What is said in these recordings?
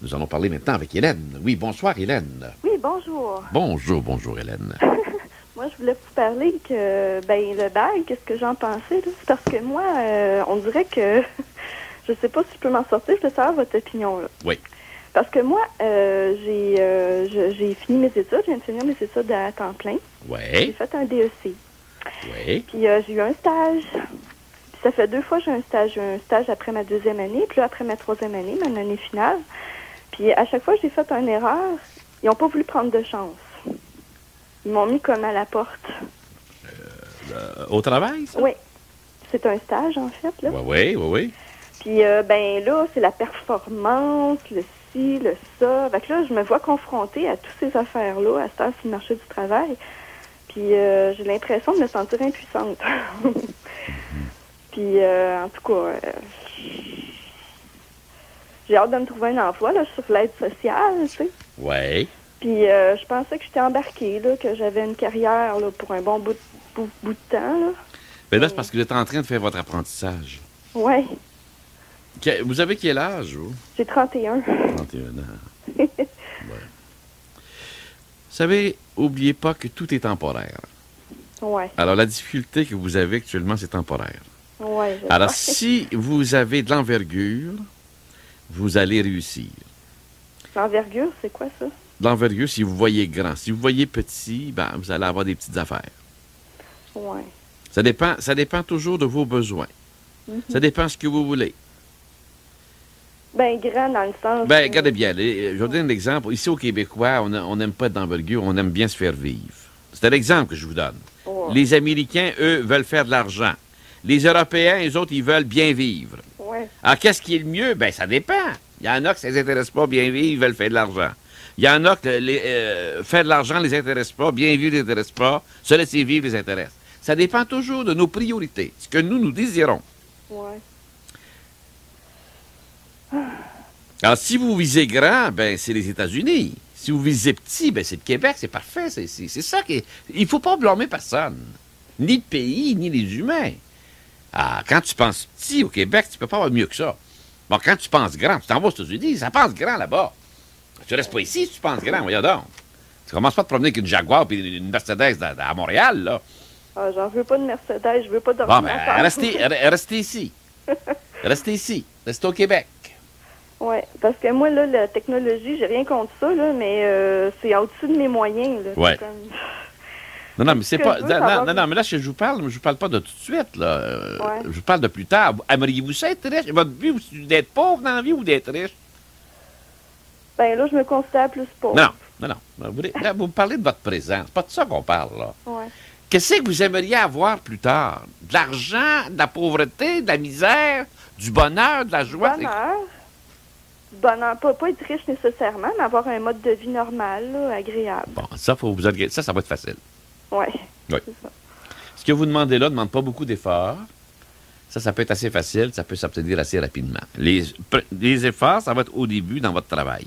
Nous allons parler maintenant avec Hélène. Oui, bonsoir Hélène. Oui, bonjour. Bonjour Hélène. Moi, je voulais vous parler que, le bail, qu'est-ce que j'en pensais, là? C'est parce que moi, on dirait que, je sais pas si je peux m'en sortir, je veux savoir votre opinion, là. Oui. Parce que moi, j'ai fini mes études, je viens de finir mes études à temps plein. Oui. J'ai fait un DEC. Oui. Puis j'ai eu un stage. Puis ça fait 2 fois que j'ai un stage. J'ai eu un stage après ma 2e année, puis là, après ma 3e année, ma année finale. Puis à chaque fois que j'ai fait une erreur, ils n'ont pas voulu prendre de chance. Ils m'ont mis comme à la porte. Au travail, ça? Oui. C'est un stage, en fait, là. Oui. Puis, là, c'est la performance, le ci, le ça. Fait que là, je me vois confrontée à toutes ces affaires-là, à ce temps sur le marché du travail. Puis, j'ai l'impression de me sentir impuissante. Puis, en tout cas, j'ai hâte de me trouver un emploi, là, sur l'aide sociale, tu sais. Oui. Puis, je pensais que j'étais embarquée, là, que j'avais une carrière, là, pour un bon bout de temps, là. Mais là, c'est parce que vous êtes en train de faire votre apprentissage. Oui. Vous avez quel âge, vous? J'ai 31. 31 ans. Ouais. Vous savez, n'oubliez pas que tout est temporaire. Oui. Alors, la difficulté que vous avez actuellement, c'est temporaire. Oui. Alors, si vous avez de l'envergure, vous allez réussir. L'envergure, c'est quoi ça? L'envergure, si vous voyez grand. Si vous voyez petit, ben, vous allez avoir des petites affaires. Oui. Ça dépend toujours de vos besoins. Ça dépend de ce que vous voulez. Ben, grand dans le sens... Ben, regardez bien. Je vais vous donner un exemple. Ici, au Québécois, on n'aime pas d'envergure, on aime bien se faire vivre. C'est un exemple que je vous donne. Ouais. Les Américains, eux, veulent faire de l'argent. Les Européens, les autres, ils veulent bien vivre. Oui. Alors, qu'est-ce qui est le mieux? Ben, ça dépend. Il y en a que ça ne les intéresse pas, bien vivre, ils veulent faire de l'argent. Il y en a que faire de l'argent ne les intéresse pas, bien vivre ne les intéresse pas, se laisser vivre les intéresse. Ça dépend toujours de nos priorités, ce que nous désirons. Oui. Alors, si vous visez grand, ben c'est les États-Unis. Si vous visez petit, ben c'est le Québec, c'est parfait. C'est ça qui est... Il ne faut pas blâmer personne. Ni le pays, ni les humains. Ah, quand tu penses petit au Québec, tu ne peux pas avoir mieux que ça. Bon, quand tu penses grand, tu t'en vas aux États-Unis, ça pense grand là-bas. Tu restes pas ici si tu penses grand, voyons donc. Tu commences pas à te promener avec une Jaguar et une Mercedes à Montréal, là. Ah, j'en veux pas de Mercedes, je veux pas d'ordinateur. Bon, ben, restez ici. Restez ici. Restez au Québec. Oui, parce que moi, là, la technologie, j'ai rien contre ça, là, mais c'est au-dessus de mes moyens, là. Ouais. Non, mais c'est pas... Non, mais là, je vous parle pas de tout de suite, là. Ouais. Je vous parle de plus tard. Aimeriez-vous ça être riche? Votre but, c'est d'être pauvre dans la vie ou d'être riche? Ben là, je me considère plus pauvre. Non. Vous me parlez de votre présent. C'est pas de ça qu'on parle, là. Ouais. Qu'est-ce que vous aimeriez avoir plus tard? De l'argent, de la pauvreté, de la misère, du bonheur, de la joie? Bonheur, pas être riche nécessairement, mais avoir un mode de vie normal, là, agréable. Bon, ça, faut vous organiser. Ça va être facile. Oui. Oui. C'est ça. Ce que vous demandez là ne demande pas beaucoup d'efforts. Ça peut être assez facile, ça peut s'obtenir assez rapidement. Les efforts, ça va être au début dans votre travail.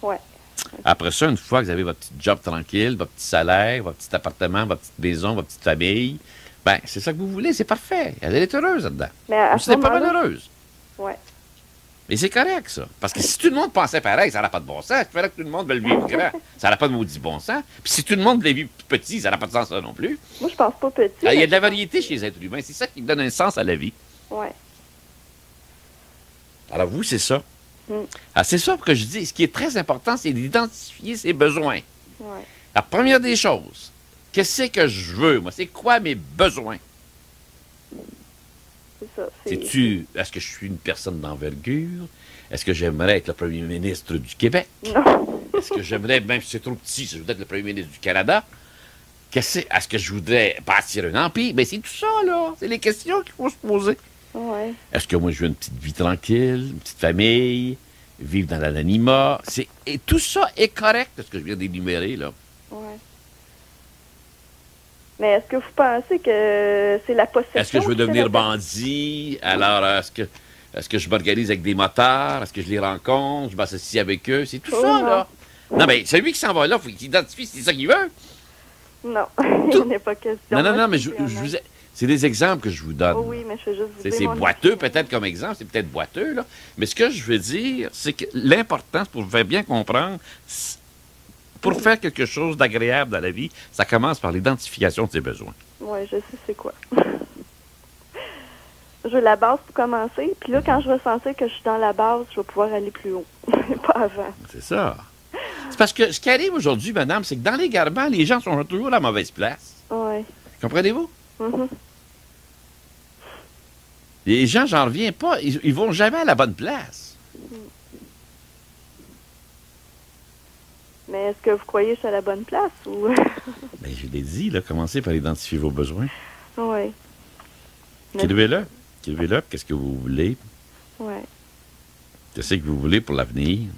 Oui. Après ça, une fois que vous avez votre petit job tranquille, votre petit salaire, votre petit appartement, votre petite maison, votre petite famille, ben c'est ça que vous voulez, c'est parfait. Elle est heureuse là-dedans. Mais vous n'êtes pas malheureuse. Oui. Mais c'est correct, ça. Parce que si tout le monde pensait pareil, ça n'aurait pas de bon sens. Il fallait que tout le monde veuille vivre grand. Ça n'aurait pas de maudit bon sens. Puis si tout le monde voulait vivre petit, ça n'aurait pas de sens, ça non plus. Moi, je pense pas petit. Alors, il y a de la variété chez les êtres humains. C'est ça qui donne un sens à la vie. Oui. Alors, vous, c'est ça. Alors, c'est ça que je dis. Ce qui est très important, c'est d'identifier ses besoins. Oui. La première des choses, qu'est-ce que je veux, moi? C'est quoi mes besoins? C'est ça. Est-ce que je suis une personne d'envergure? Est-ce que j'aimerais être le premier ministre du Québec? Non. Est-ce que j'aimerais, même si c'est trop petit, je voudrais être le premier ministre du Canada? Est-ce que je voudrais bâtir un empire? Bien, c'est tout ça, là. C'est les questions qu'il faut se poser. Oui. Est-ce que moi, je veux une petite vie tranquille, une petite famille, vivre dans l'anonymat? Et tout ça est correct, ce que je viens d'énumérer, là. Oui. Mais est-ce que vous pensez que c'est la possession? Est-ce que je veux devenir bandit? Alors, est-ce que je m'organise avec des motards? Est-ce que je les rencontre? Je m'associe avec eux? C'est tout ça, là. Non, mais celui qui s'en va là, il faut qu'il identifie si c'est ça qu'il veut. Non, il n'y en a pas question. Non, mais je vous ai... C'est des exemples que je vous donne. Oh oui, mais je veux juste vous dire... C'est mon boiteux, expérience. peut-être comme exemple, c'est peut-être boiteux, là. Mais ce que je veux dire, c'est que l'important, pour vous faire bien comprendre, pour faire quelque chose d'agréable dans la vie, ça commence par l'identification de ses besoins. Oui, je sais c'est quoi. Je veux la base pour commencer. Puis là, quand je vais sentir que je suis dans la base, je vais pouvoir aller plus haut. Pas avant. C'est ça. C'est parce que ce qui arrive aujourd'hui, madame, c'est que dans les garements, les gens sont toujours à la mauvaise place. Oui. Comprenez-vous? Mhm. Les gens, j'en reviens pas, ils vont jamais à la bonne place. Mais est-ce que vous croyez que je suis à la bonne place ou... Bien, je l'ai dit, là, commencez par identifier vos besoins. Oui. Écrivez-le. Écrivez-le, qu'est-ce que vous voulez. Oui. Qu'est-ce que vous voulez pour l'avenir.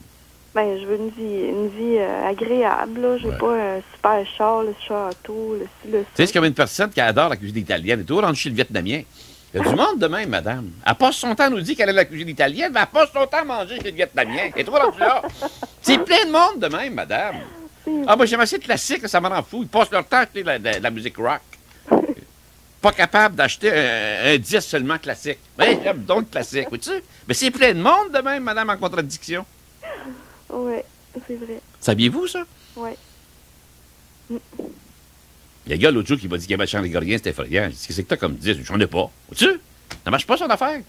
Ben, je veux une vie agréable, là. J'ai Ouais. pas un super char, le château, le ci, le Tu sais, ça. c'est comme une personne qui adore la cuisine italienne. Elle est toujours rendue chez le Vietnamien. Il y a du monde de même, madame. Elle passe son temps à nous dire qu'elle aime la cuisine italienne, mais elle passe son temps à manger chez le Vietnamien. Elle est toujours rendue là. C'est plein de monde de même, madame. Ah, moi, j'aime assez de classique, ça me rend fou. Ils passent leur temps à acheter de la musique rock. Pas capable d'acheter un disque seulement classique. Oui, j'aime donc le classique, vois-tu? Mais c'est plein de monde de même, madame, en contradiction. Oui, c'est vrai. Saviez-vous ça? Oui. Il y a un gars l'autre jour qui m'a dit qu'il aimait Charles Grien, c'était effrayant. J'ai dit, qu'est-ce que t'as comme disque? J'en ai pas. Vois-tu? Ça marche pas, son affaire.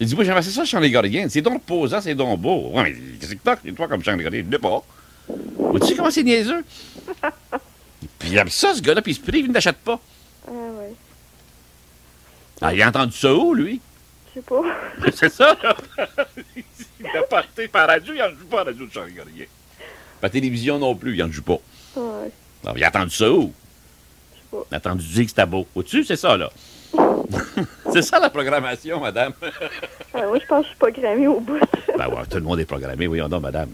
Il dit, moi, j'aime assez ça, Charles Grien. C'est donc reposant, c'est donc beau. Ouais, mais qu'est-ce que t'as? C'est toi comme Charles Grien? Je n'ai pas. Vois-tu comment c'est niaiseux? Puis il aime ça, ce gars-là, puis il se prive, il ne l'achète pas. Ah, oui. Ah, il a entendu ça où, lui? Je sais pas. C'est ça, là. Il a parté par la radio, il n'en joue pas à la radio de Charles Grien. La télévision non plus, il n'en joue pas. Ouais, Alors, il a entendu ça où? je sais pas. Il a entendu dire que c'était beau. Au-dessus, c'est ça, là. C'est ça, la programmation, madame. Moi, je pense que je suis programmée au bout. Ben ouais, tout le monde est programmé, voyons donc, madame.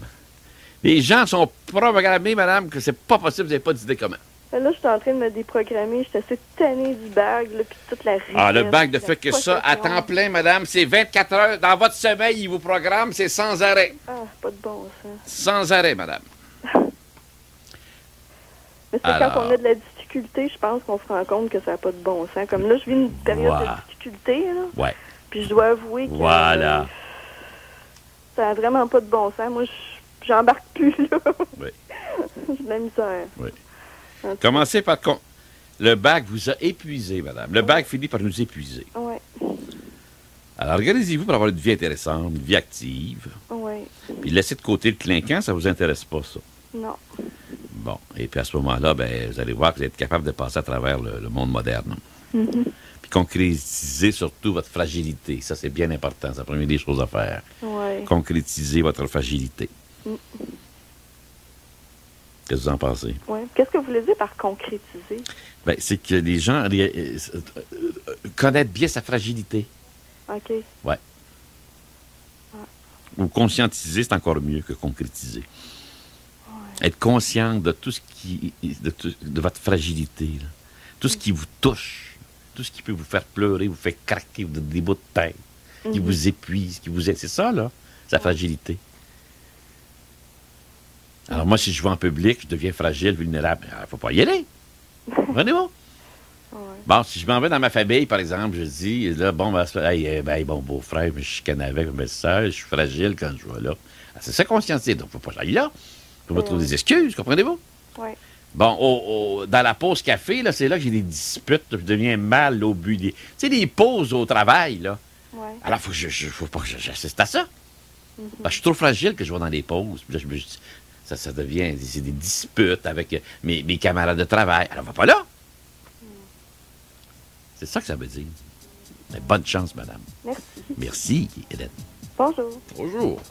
Les gens sont programmés, madame, que c'est pas possible, vous n'avez pas d'idée comment. Là, je suis en train de me déprogrammer. J'étais assez tannée du bague, là, puis toute la Ah, le richesse, bac de la fait que ça, à possession. temps plein, madame, c'est 24 heures. Dans votre sommeil, il vous programme, c'est sans arrêt. Ah, pas de bon sens. Sans arrêt, madame. Mais c'est Alors. quand on a de la difficulté, je pense qu'on se rend compte que ça n'a pas de bon sens. Comme là, je vis une période Voilà. de difficulté, là. Ouais. Puis je dois avouer que Voilà. ça n'a vraiment pas de bon sens. Moi, j'embarque plus, là. Oui. J'ai de la misère. Oui. En tout Commencez par... Le bac vous a épuisé, madame. Le bac finit par nous épuiser. cas, ouais. Alors, organisez-vous pour avoir une vie intéressante, une vie active. Ouais. Puis laissez de côté le clinquant, ça vous intéresse pas, ça. Non. Bon. Et puis à ce moment-là, ben, vous allez voir que vous êtes capable de passer à travers le monde moderne. Puis concrétiser surtout votre fragilité. Ça, c'est bien important. C'est la première des choses à faire. Ouais. Concrétiser votre fragilité. Qu'est-ce que vous en pensez? Ouais. Qu'est-ce que vous voulez dire par concrétiser? Ben, c'est que les gens connaissent bien sa fragilité. OK. Ou conscientiser, c'est encore mieux que concrétiser. Être conscient de tout ce qui... de votre fragilité. Là. Tout ce qui vous touche. Tout ce qui peut vous faire pleurer, vous faire craquer des bouts de tête. Qui vous épuise, qui vous... C'est ça, là, sa fragilité. Alors moi, si je vais en public, je deviens fragile, vulnérable. Il ne faut pas y aller. Comprenez-vous? Ouais. Bon, si je m'en vais dans ma famille, par exemple, je dis, là, bon, ben, hey, bon beau-frère, je chicane avec ma belle-sœur, je suis fragile quand je vais là. Ah, c'est ça conscientiser, donc il ne faut pas aller là. Il faut me trouver des excuses, comprenez-vous? Ouais. Bon, dans la pause café, là, c'est là que j'ai des disputes, là, je deviens mal au but des... Tu sais, des pauses au travail, là. Ouais. Alors, faut pas que j'assiste à ça. Parce que je suis trop fragile que je vais dans les pauses. Puis là, ça devient... C'est des disputes avec mes camarades de travail. Alors, va pas là. C'est ça que ça veut dire. Mais bonne chance, madame. Merci. Merci, Hélène. Bonjour. Bonjour.